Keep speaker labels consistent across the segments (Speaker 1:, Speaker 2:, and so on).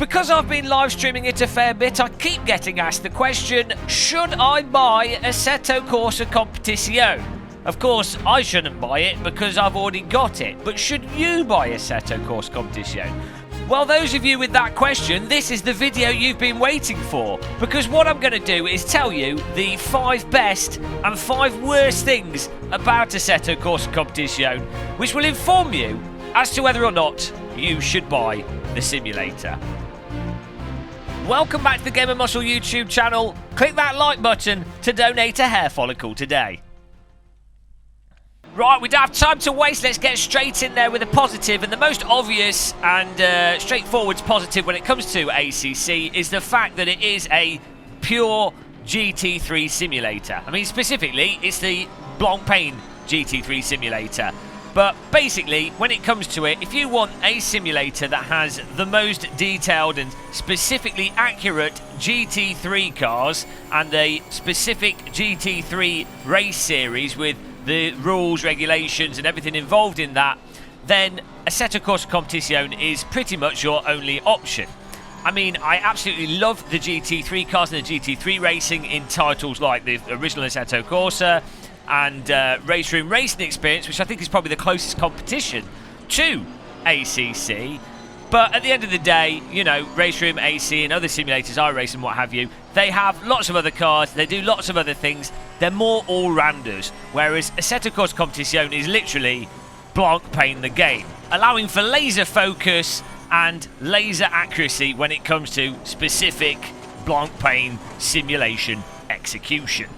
Speaker 1: Because I've been live streaming it a fair bit, I keep getting asked the question, should I buy Assetto Corsa Competizione? Of course, I shouldn't buy it because I've already got it, but should you buy Assetto Corsa Competizione? Well, those of you with that question, this is the video you've been waiting for, because what I'm going to do is tell you the 5 best and 5 worst things about Assetto Corsa Competizione, which will inform you as to whether or not you should buy the simulator. Welcome back to the Gamer Muscle YouTube channel. Click that like button to donate a hair follicle today. Right, we don't have time to waste. Let's get straight in there with a positive. And the most obvious and straightforward positive when it comes to ACC is the fact that it is a pure GT3 simulator. I mean, specifically, it's the Blancpain GT3 simulator. But basically, when it comes to it, if you want a simulator that has the most detailed and specifically accurate GT3 cars and a specific GT3 race series with the rules, regulations and everything involved in that, then Assetto Corsa Competizione is pretty much your only option. I mean, I absolutely love the GT3 cars and the GT3 racing in titles like the original Assetto Corsa and Race Room Racing Experience, which I think is probably the closest competition to ACC. But at the end of the day, you know, Race Room, AC and other simulators, iRace and what have you, they have lots of other cars, they do lots of other things, they're more all-rounders, whereas Assetto Corsa Competizione is literally Blancpain the game, allowing for laser focus and laser accuracy when it comes to specific Blancpain simulation execution.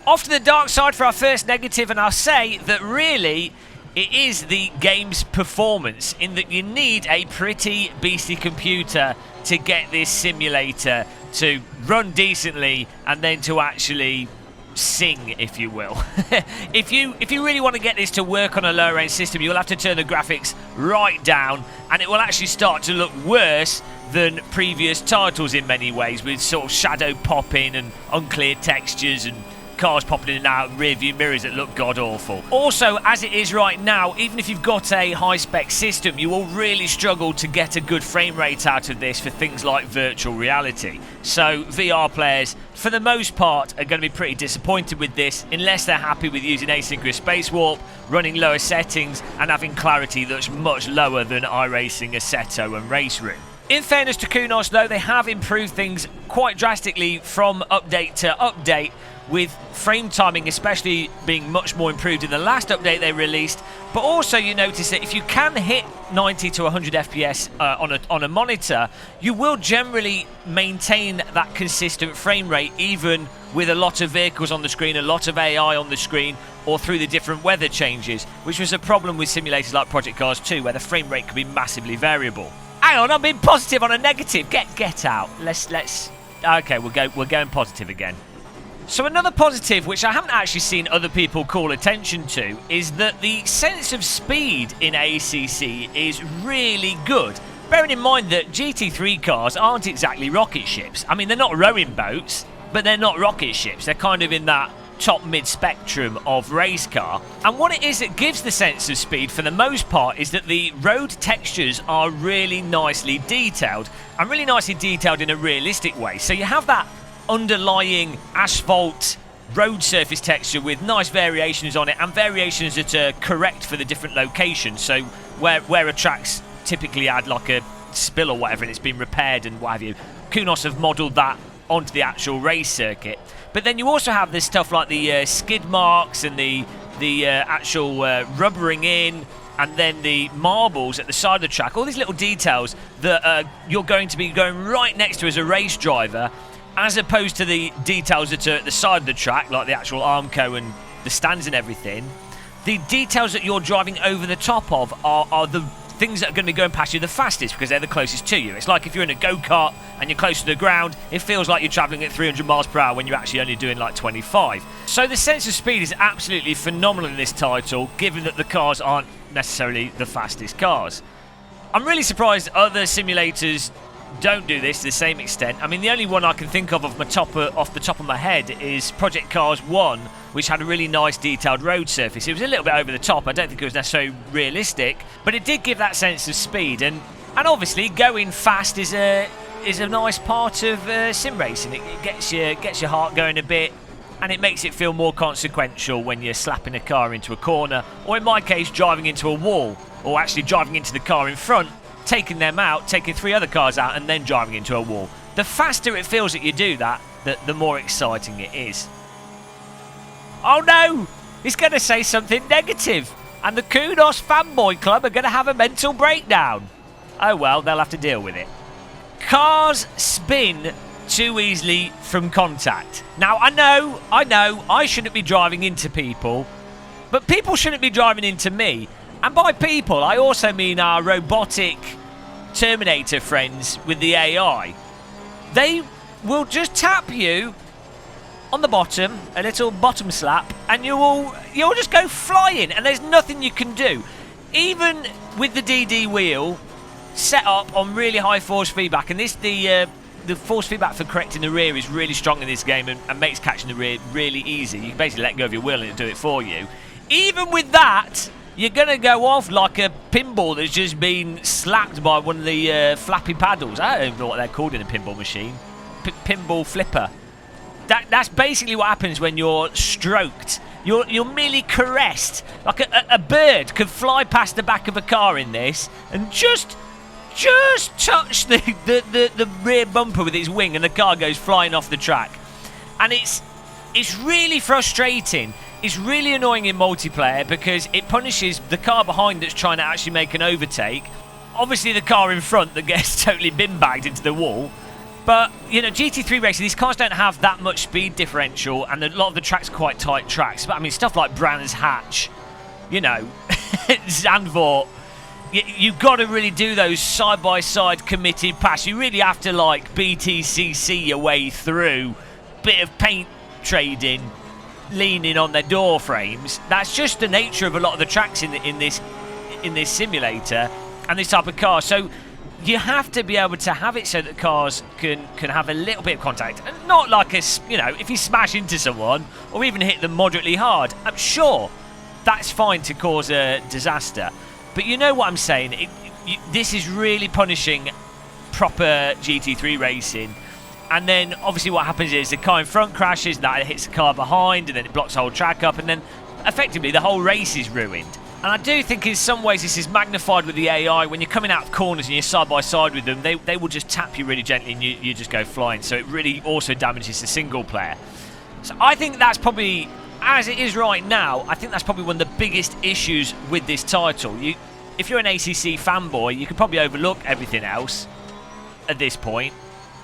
Speaker 1: Off to the dark side for our first negative, and I'll say that really it is the game's performance, in that you need a pretty beastly computer to get this simulator to run decently and then to actually sing, if you will. If you really want to get this to work on a lower end system, you'll have to turn the graphics right down, and it will actually start to look worse than previous titles in many ways, with sort of shadow popping and unclear textures and cars popping in and out of rear view mirrors that look god awful. Also, as it is right now, even if you've got a high spec system, you will really struggle to get a good frame rate out of this for things like virtual reality. So VR players, for the most part, are going to be pretty disappointed with this unless they're happy with using asynchronous space warp, running lower settings and having clarity that's much lower than iRacing, Assetto and Race Room. In fairness to Kunos though, they have improved things quite drastically from update to update, with frame timing especially being much more improved in the last update they released. But also you notice that if you can hit 90 to 100 FPS on a monitor, you will generally maintain that consistent frame rate even with a lot of vehicles on the screen, a lot of AI on the screen, or through the different weather changes, which was a problem with simulators like Project Cars 2, where the frame rate could be massively variable. Hang on, I'm being positive on a negative. Get out. Let's. Okay, we're going positive again. So another positive, which I haven't actually seen other people call attention to, is that the sense of speed in ACC is really good. Bearing in mind that GT3 cars aren't exactly rocket ships. I mean, they're not rowing boats, but they're not rocket ships. They're kind of in that top mid-spectrum of race car. And what it is that gives the sense of speed for the most part is that the road textures are really nicely detailed, and really nicely detailed in a realistic way. So you have that underlying asphalt road surface texture with nice variations on it, and variations that are correct for the different locations. So where a track's typically had like a spill or whatever and it's been repaired and what have you, Kunos have modelled that onto the actual race circuit. But then you also have this stuff like the skid marks and the actual rubbering in, and then the marbles at the side of the track, all these little details that you're going to be going right next to as a race driver, as opposed to the details that are at the side of the track, like the actual Armco and the stands and everything. The details that you're driving over the top of are the things that are going to be going past you the fastest, because they're the closest to you. It's like if you're in a go-kart and you're close to the ground, it feels like you're travelling at 300 miles per hour when you're actually only doing like 25. So the sense of speed is absolutely phenomenal in this title, given that the cars aren't necessarily the fastest cars. I'm really surprised other simulators don't do this to the same extent. I mean, the only one I can think of off the top of my head is Project Cars 1, which had a really nice detailed road surface. It was a little bit over the top. I don't think it was necessarily realistic, but it did give that sense of speed. And obviously going fast is is a nice part of sim racing. It gets your heart going a bit, and it makes it feel more consequential when you're slapping a car into a corner, or in my case, driving into a wall, or actually driving into the car in front, taking them out, taking 3 other cars out, and then driving into a wall. The faster it feels that you do that, the more exciting it is. Oh no! He's going to say something negative, and the Kunos Fanboy Club are going to have a mental breakdown. Oh well, they'll have to deal with it. Cars spin too easily from contact. Now, I know, I shouldn't be driving into people, but people shouldn't be driving into me. And by people, I also mean our robotic Terminator friends with the AI. They will just tap you on the bottom, a little bottom slap, and you'll just go flying, and there's nothing you can do. Even with the DD wheel set up on really high force feedback, and the force feedback for correcting the rear is really strong in this game and makes catching the rear really easy. You can basically let go of your wheel and it'll do it for you. Even with that, you're going to go off like a pinball that's just been slapped by one of the flappy paddles. I don't even know what they're called in a pinball machine. Pinball flipper. That's basically what happens when you're stroked. You're merely caressed. Like a bird could fly past the back of a car in this and just touch the rear bumper with its wing, and the car goes flying off the track. And it's really frustrating. It's really annoying in multiplayer because it punishes the car behind that's trying to actually make an overtake. Obviously the car in front that gets totally bin bagged into the wall. But, you know, GT3 racing, these cars don't have that much speed differential, and a lot of the tracks are quite tight tracks. But I mean, stuff like Brands Hatch, you know, Zandvoort, you've got to really do those side-by-side committed passes. You really have to, like, BTCC your way through. Bit of paint trading, leaning on their door frames. That's just the nature of a lot of the tracks in this simulator and this type of car. So you have to be able to have it so that cars can have a little bit of contact, and not like if you smash into someone or even hit them moderately hard, I'm sure that's fine to cause a disaster. But you know what I'm saying? This is really punishing proper GT3 racing. And then obviously what happens is the car in front crashes, that hits the car behind, and then it blocks the whole track up, and then effectively the whole race is ruined. And I do think in some ways this is magnified with the AI. When you're coming out of corners and you're side by side with them, they will just tap you really gently and you just go flying. So it really also damages the single player. So I think that's probably, as it is right now, I think that's probably one of the biggest issues with this title. If you're an ACC fanboy, you can probably overlook everything else at this point.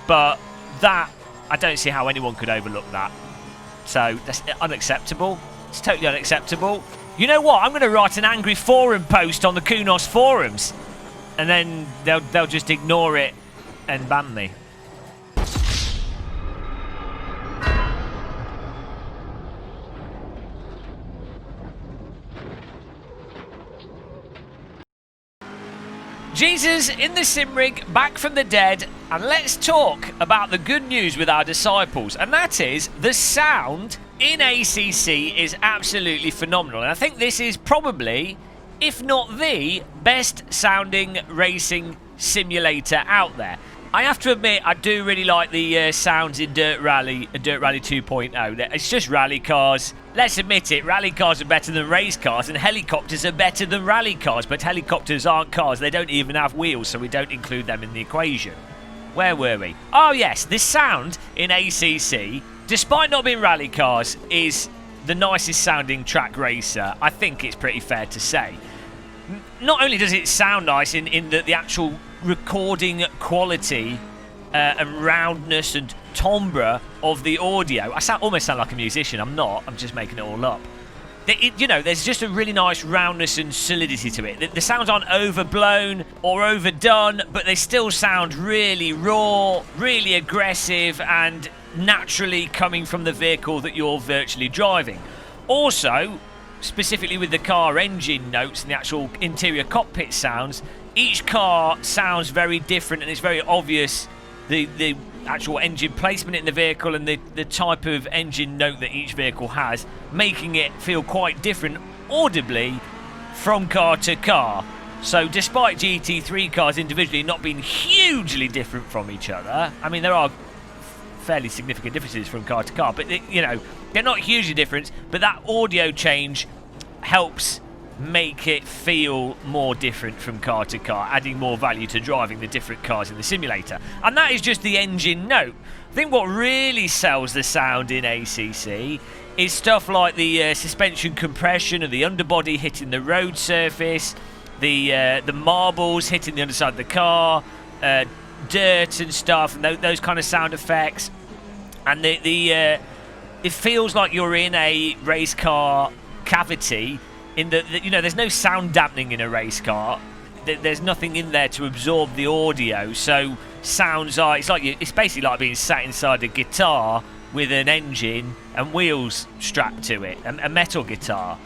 Speaker 1: But that, I don't see how anyone could overlook that. So that's unacceptable. It's totally unacceptable. You know what? I'm going to write an angry forum post on the Kunos forums, and then they'll just ignore it and ban me. Jesus in the sim rig, back from the dead, and let's talk about the good news with our disciples, and that is the sound in ACC is absolutely phenomenal. And I think this is probably, if not the best sounding racing simulator out there. I have to admit, I do really like the sounds in Dirt Rally and Dirt Rally 2.0. It's just rally cars. Let's admit it, rally cars are better than race cars, and helicopters are better than rally cars. But helicopters aren't cars. They don't even have wheels, so we don't include them in the equation. Where were we? Oh yes, this sound in ACC, despite not being rally cars, is the nicest sounding track racer. I think it's pretty fair to say. Not only does it sound nice in the actual recording quality and roundness and timbre of the audio. I almost sound like a musician. I'm not. I'm just making it all up. There's just a really nice roundness and solidity to it. The sounds aren't overblown or overdone, but they still sound really raw, really aggressive, and naturally coming from the vehicle that you're virtually driving. Also, specifically with the car engine notes and the actual interior cockpit sounds, each car sounds very different, and it's very obvious the actual engine placement in the vehicle and the type of engine note that each vehicle has, making it feel quite different audibly from car to car. So despite GT3 cars individually not being hugely different from each other, I mean, there are fairly significant differences from car to car, but you know, they're not hugely different, but that audio change helps make it feel more different from car to car, adding more value to driving the different cars in the simulator. And that is just the engine note. I think what really sells the sound in ACC is stuff like the suspension compression and the underbody hitting the road surface, the marbles hitting the underside of the car, dirt and stuff, and those kind of sound effects. And it feels like you're in a race car cavity, in that, you know, there's no sound dampening in a race car. There's nothing in there to absorb the audio, so sounds are, it's basically like being sat inside a guitar with an engine and wheels strapped to it, a metal guitar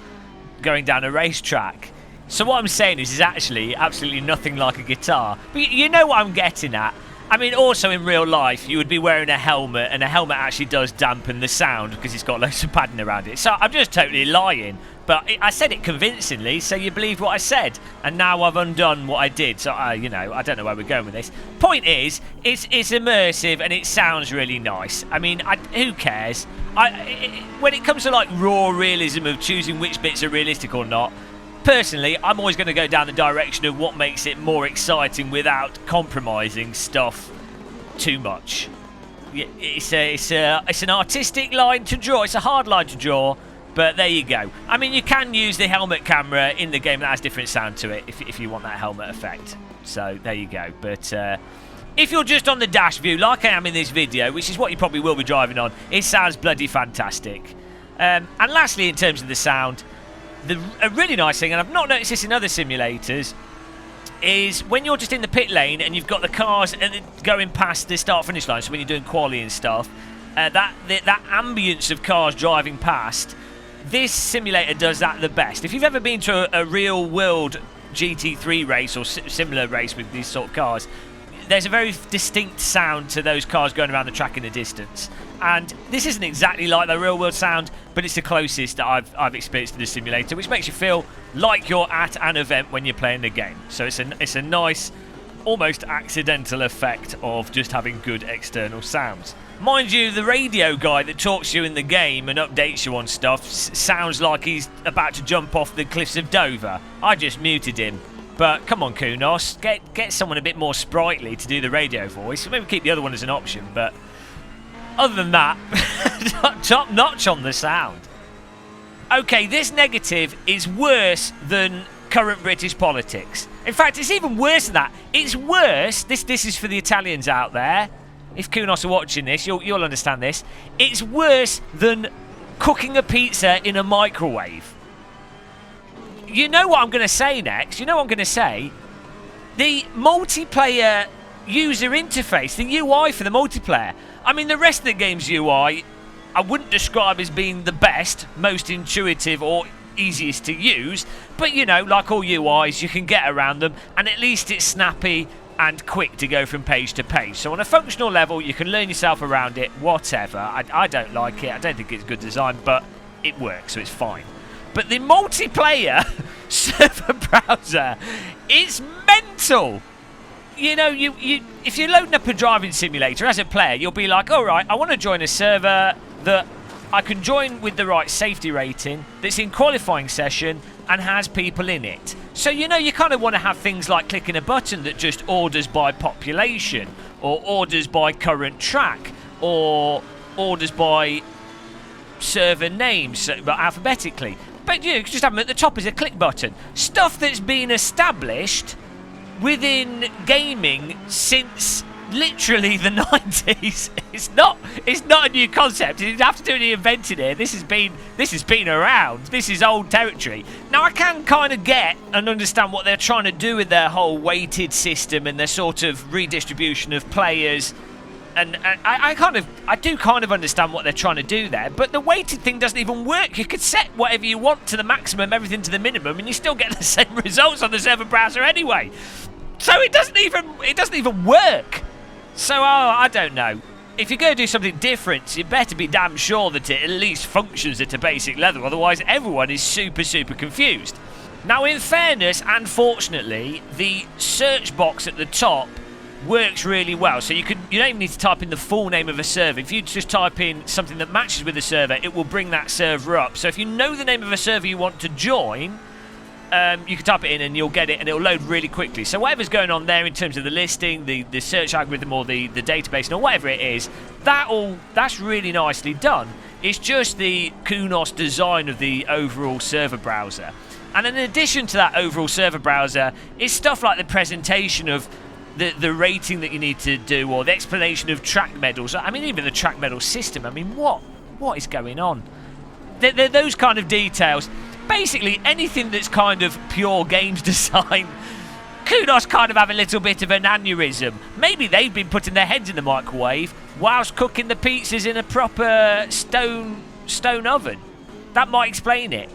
Speaker 1: going down a racetrack. So what I'm saying is actually absolutely nothing like a guitar. But you know what I'm getting at. I mean, also in real life, you would be wearing a helmet, and a helmet actually does dampen the sound because it's got loads of padding around it. So I'm just totally lying. But I said it convincingly, so you believed what I said. And now I've undone what I did. So, you know, I don't know where we're going with this. Point is, it's immersive and it sounds really nice. I mean, who cares? When it comes to, like, raw realism of choosing which bits are realistic or not, personally, I'm always going to go down the direction of what makes it more exciting without compromising stuff too much. It's an artistic line to draw. It's a hard line to draw. But there you go. I mean, you can use the helmet camera in the game that has different sound to it if you want that helmet effect. So there you go. But if you're just on the dash view, like I am in this video, which is what you probably will be driving on, it sounds bloody fantastic. And lastly, in terms of the sound, a really nice thing, and I've not noticed this in other simulators, is when you're just in the pit lane and you've got the cars going past the start-finish line, so when you're doing quali and stuff, that ambience of cars driving past, this simulator does that the best. If you've ever been to a real-world GT3 race or similar race with these sort of cars, there's a very distinct sound to those cars going around the track in the distance. And this isn't exactly like the real-world sound, but it's the closest that I've experienced in the simulator, which makes you feel like you're at an event when you're playing the game. So it's a nice, almost accidental effect of just having good external sounds. Mind you, the radio guy that talks to you in the game and updates you on stuff sounds like he's about to jump off the cliffs of Dover. I just muted him. But come on, Kunos, get someone a bit more sprightly to do the radio voice. Maybe keep the other one as an option, but other than that, top notch on the sound. Okay, this negative is worse than current British politics. In fact, it's even worse than that. It's worse. This is for the Italians out there. If Kunos are watching this, you'll understand this. It's worse than cooking a pizza in a microwave. You know what I'm going to say next? You know what I'm going to say? The multiplayer user interface, the UI for the multiplayer. I mean, the rest of the game's UI, I wouldn't describe as being the best, most intuitive or easiest to use. But, you know, like all UIs, you can get around them. And at least it's snappy and quick to go from page to page. So on a functional level, you can learn yourself around it, whatever. I don't like it. I don't think it's good design, but it works, so it's fine. But the multiplayer server browser is mental. You know, if you're loading up a driving simulator as a player, you'll be like, all right, I want to join a server that I can join with the right safety rating, that's in qualifying session and has people in it. So, you know, you kind of want to have things like clicking a button that just orders by population, or orders by current track, or orders by server names, but alphabetically. But you just have them at the top as a click button. Stuff that's been established within gaming since literally the 90s. It's not a new concept. You have to do any inventing here. This has been around. This is old territory. Now I can kind of get and understand what they're trying to do with their whole weighted system and their sort of redistribution of players. And I do kind of understand what they're trying to do there, but the weighted thing doesn't even work. You could set whatever you want to the maximum, everything to the minimum, and you still get the same results on the server browser anyway. So it doesn't even work. So I don't know. If you're going to do something different, you better be damn sure that it at least functions at a basic level. Otherwise, everyone is super confused. Now, in fairness and fortunately, the search box at the top works really well. So you don't even need to type in the full name of a server. If you just type in something that matches with the server, it will bring that server up. So if you know the name of a server you want to join, you can type it in and you'll get it, and it'll load really quickly. So whatever's going on there in terms of the listing, the search algorithm, or the database, or whatever it is, that's really nicely done. It's just the Kunos design of the overall server browser. And in addition to that overall server browser, is stuff like the presentation of the rating that you need to do, or the explanation of track medals. I mean, even the track medal system. I mean, what is going on? They're those kind of details. Basically, anything that's kind of pure games design, Kunos kind of have a little bit of an aneurysm. Maybe they've been putting their heads in the microwave whilst cooking the pizzas in a proper stone oven. That might explain it.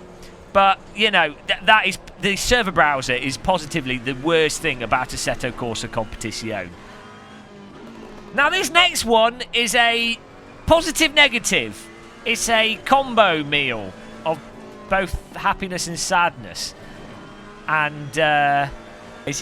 Speaker 1: But, you know, that is, the server browser is positively the worst thing about Assetto Corsa Competizione. Now, this next one is a positive negative. It's a combo meal of both happiness and sadness. And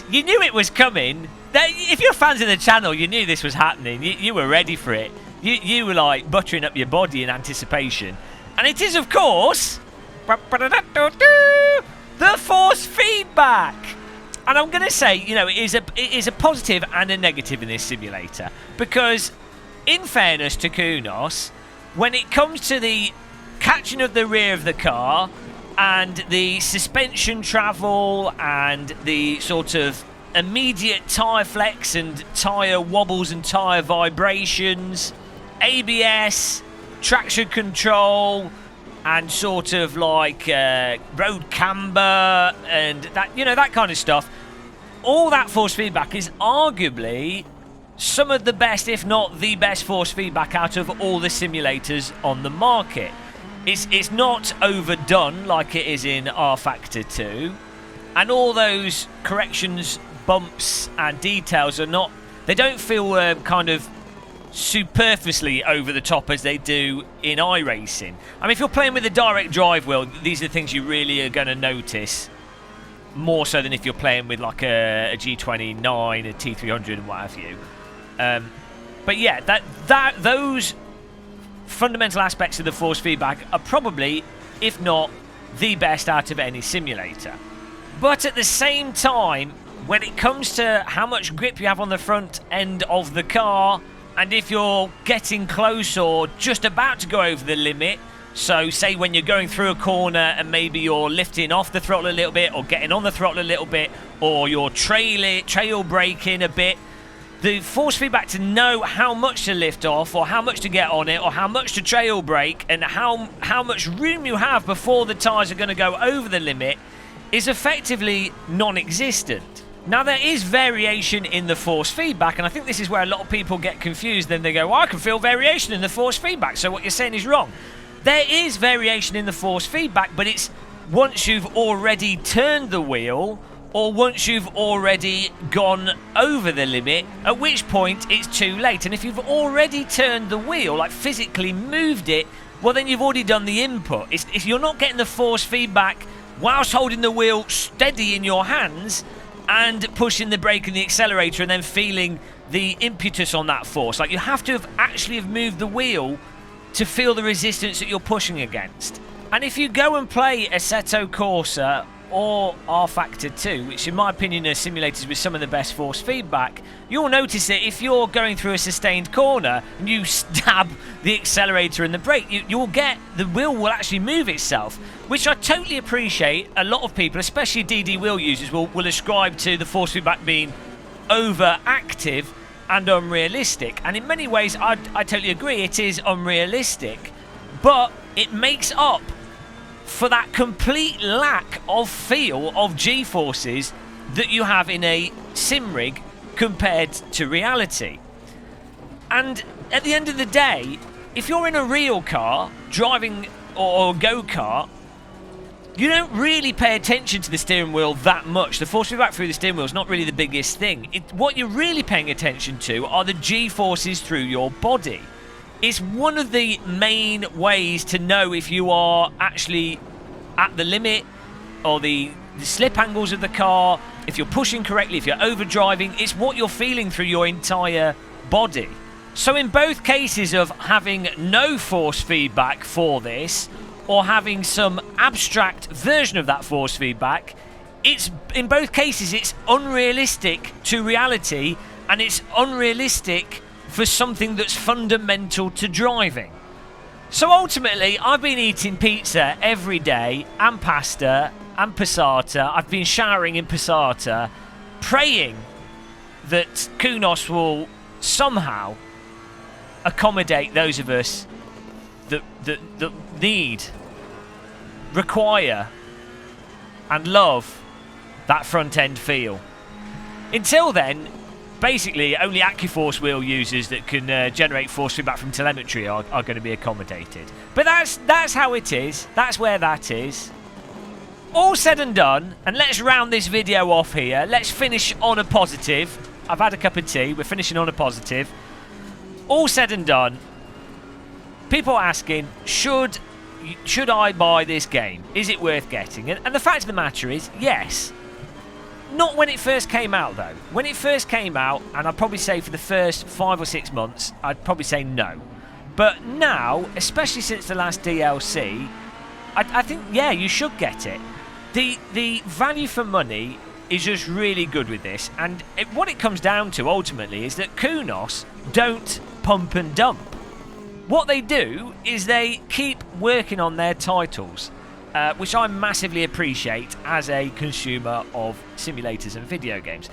Speaker 1: you knew it was coming. If you're fans of the channel, you knew this was happening. You were ready for it. You were like buttering up your body in anticipation. And it is, of course, the force feedback. And I'm going to say, you know, it is a positive and a negative in this simulator, because in fairness to Kunos, when it comes to the catching of the rear of the car and the suspension travel and the sort of immediate tyre flex and tyre wobbles and tyre vibrations, ABS, traction control, and sort of like road camber and that, you know, that kind of stuff. All that force feedback is arguably some of the best, if not the best, force feedback out of all the simulators on the market. It's not overdone like it is in R Factor 2, and all those corrections, bumps and details are not, they don't feel kind of superfluously over the top as they do in iRacing. I mean, if you're playing with a direct drive wheel, these are the things you really are going to notice more so than if you're playing with like a G29, a T300 and what have you. But yeah, those fundamental aspects of the force feedback are probably, if not the best out of any simulator. But at the same time, when it comes to how much grip you have on the front end of the car, and if you're getting close or just about to go over the limit, so say when you're going through a corner and maybe you're lifting off the throttle a little bit or getting on the throttle a little bit, or you're trail braking a bit, the force feedback to know how much to lift off or how much to get on it or how much to trail brake and how much room you have before the tyres are going to go over the limit is effectively non-existent. Now, there is variation in the force feedback, and I think this is where a lot of people get confused. Then they go, well, I can feel variation in the force feedback, so what you're saying is wrong. There is variation in the force feedback, but it's once you've already turned the wheel or once you've already gone over the limit, at which point it's too late. And if you've already turned the wheel, like physically moved it, well, then you've already done the input. If you're not getting the force feedback whilst holding the wheel steady in your hands and pushing the brake and the accelerator and then feeling the impetus on that force. Like, you have to have moved the wheel to feel the resistance that you're pushing against. And if you go and play Assetto Corsa or R Factor 2, which in my opinion are simulators with some of the best force feedback, you'll notice that if you're going through a sustained corner and you stab the accelerator and the brake, you'll get, the wheel will actually move itself, which I totally appreciate. A lot of people, especially DD wheel users, will ascribe to the force feedback being overactive and unrealistic. And in many ways, I totally agree, it is unrealistic, but it makes up for that complete lack of feel of G-forces that you have in a sim rig compared to reality. And at the end of the day, if you're in a real car driving or a go-kart, you don't really pay attention to the steering wheel that much. The force feedback through the steering wheel is not really the biggest thing. What you're really paying attention to are the G-forces through your body. It's one of the main ways to know if you are actually at the limit or the the slip angles of the car, if you're pushing correctly, if you're overdriving, it's what you're feeling through your entire body. So in both cases of having no force feedback for this, or having some abstract version of that force feedback, it's in both cases it's unrealistic to reality, and it's unrealistic for something that's fundamental to driving. So ultimately, I've been eating pizza every day, and pasta, and passata. I've been showering in passata, praying that Kunos will somehow accommodate those of us that need, require, and love that front end feel. Until then, basically only AccuForce wheel users that can generate force feedback from telemetry are going to be accommodated. But that's how it is. That's where that is. All said and done, and let's round this video off here. Let's finish on a positive. I've had a cup of tea. We're finishing on a positive. All said and done, people are asking, should I buy this game? Is it worth getting? And the fact of the matter is, yes. Not when it first came out, though. When it first came out, and I'd probably say for the first 5 or 6 months, I'd probably say no. But now, especially since the last DLC, I think, yeah, you should get it. The value for money is just really good with this. And what it comes down to, ultimately, is that Kunos don't pump and dump. What they do is they keep working on their titles, which I massively appreciate as a consumer of simulators and video games.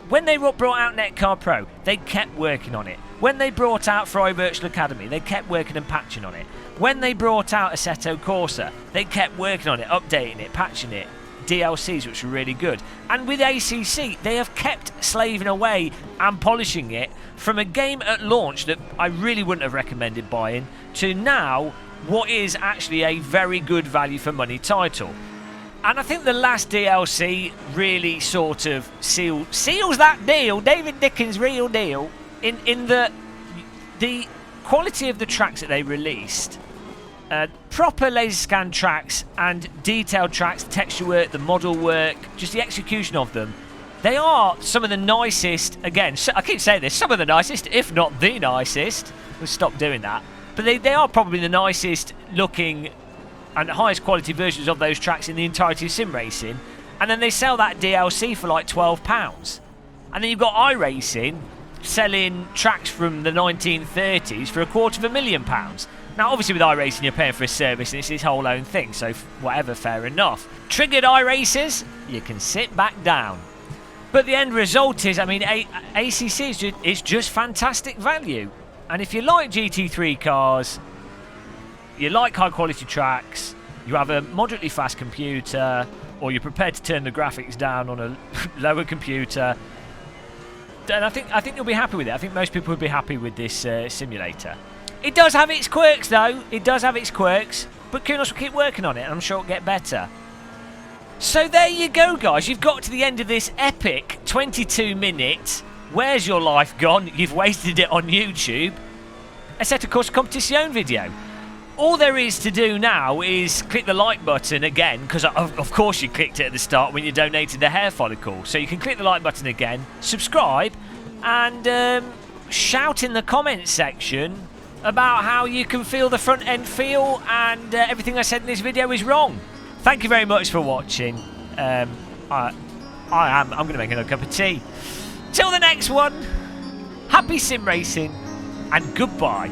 Speaker 1: When they brought out Netcar Pro, they kept working on it. When they brought out Fry Virtual Academy, they kept working and patching on it. When they brought out Assetto Corsa, they kept working on it, updating it, patching it, DLCs, which were really good. And with ACC, they have kept slaving away and polishing it from a game at launch that I really wouldn't have recommended buying to now what is actually a very good value for money title. And I think the last DLC really sort of seals that deal, David Dickens' real deal, in the quality of the tracks that they released. Proper laser scan tracks and detailed tracks, the texture work, the model work, just the execution of them. They are some of the nicest, again, I keep saying this, some of the nicest, if not the nicest. We'll stop doing that. But they are probably the nicest looking and highest quality versions of those tracks in the entirety of sim racing. And then they sell that DLC for like £12. And then you've got iRacing selling tracks from the 1930s for £250,000. Now, obviously, with iRacing, you're paying for a service, and it's his whole own thing, so whatever, fair enough. Triggered iRacers, you can sit back down. But the end result is, I mean, ACC is just fantastic value. And if you like GT3 cars, you like high-quality tracks, you have a moderately fast computer, or you're prepared to turn the graphics down on a lower computer, then I think you'll be happy with it. I think most people would be happy with this simulator. It does have its quirks, though. It does have its quirks. But Kunos will keep working on it, and I'm sure it'll get better. So there you go, guys. You've got to the end of this epic 22-minute Where's Your Life Gone? You've wasted it on YouTube. Assetto Corsa Competizione video. All there is to do now is click the like button again, because of course you clicked it at the start when you donated the hair follicle. So you can click the like button again, subscribe, and shout in the comments section about how you can feel the front end feel, and everything I said in this video is wrong. Thank you very much for watching. I'm going to make another cup of tea. Till the next one, happy sim racing and goodbye.